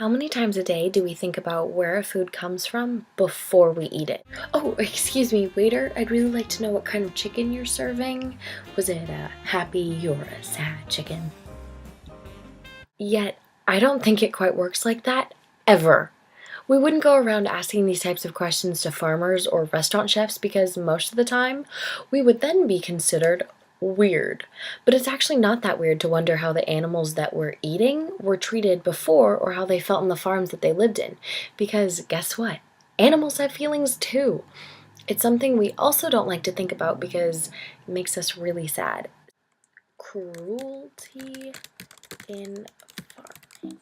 How many times a day do we think about where a food comes from before we eat it? Oh, excuse me, waiter, I'd really like to know what kind of chicken you're serving. Was it a happy or a sad chicken? Yet, I don't think it quite works like that, ever. We wouldn't go around asking these types of questions to farmers or restaurant chefs because most of the time, we would then be considered weird. But it's actually not that weird to wonder how the animals that we're eating were treated before or how they felt in the farms that they lived in. Because guess what? Animals have feelings too. It's something we also don't like to think about because it makes us really sad. Cruelty in farming.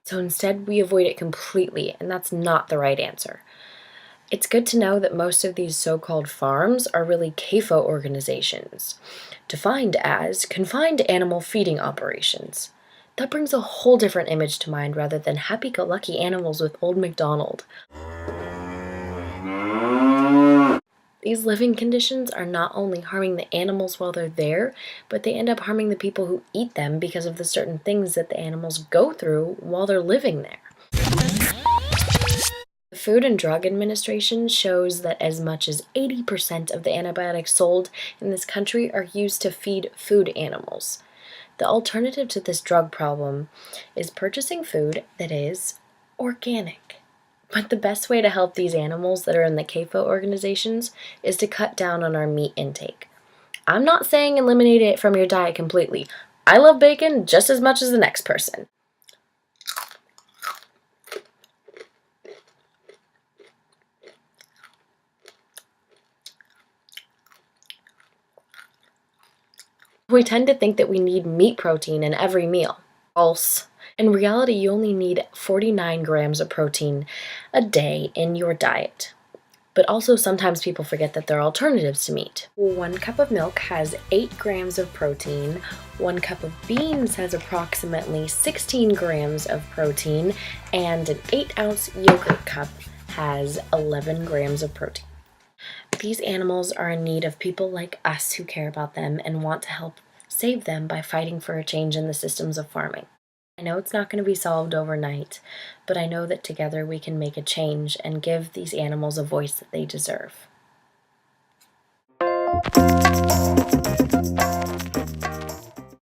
So instead, we avoid it completely, and that's not the right answer. It's good to know that most of these so-called farms are really CAFO organizations, defined as Confined Animal Feeding Operations. That brings a whole different image to mind rather than happy-go-lucky animals with Old MacDonald. These living conditions are not only harming the animals while they're there, but they end up harming the people who eat them because of the certain things that the animals go through while they're living there. The Food and Drug Administration shows that as much as 80% of the antibiotics sold in this country are used to feed food animals. The alternative to this drug problem is purchasing food that is organic. But the best way to help these animals that are in the CAFO organizations is to cut down on our meat intake. I'm not saying eliminate it from your diet completely. I love bacon just as much as the next person. We tend to think that we need meat protein in every meal. False. In reality, you only need 49 grams of protein a day in your diet. But also sometimes people forget that there are alternatives to meat. 1 cup of milk has 8 grams of protein, 1 cup of beans has approximately 16 grams of protein, and an 8-ounce yogurt cup has 11 grams of protein. These animals are in need of people like us who care about them and want to help save them by fighting for a change in the systems of farming. I know it's not going to be solved overnight, but I know that together we can make a change and give these animals a voice that they deserve.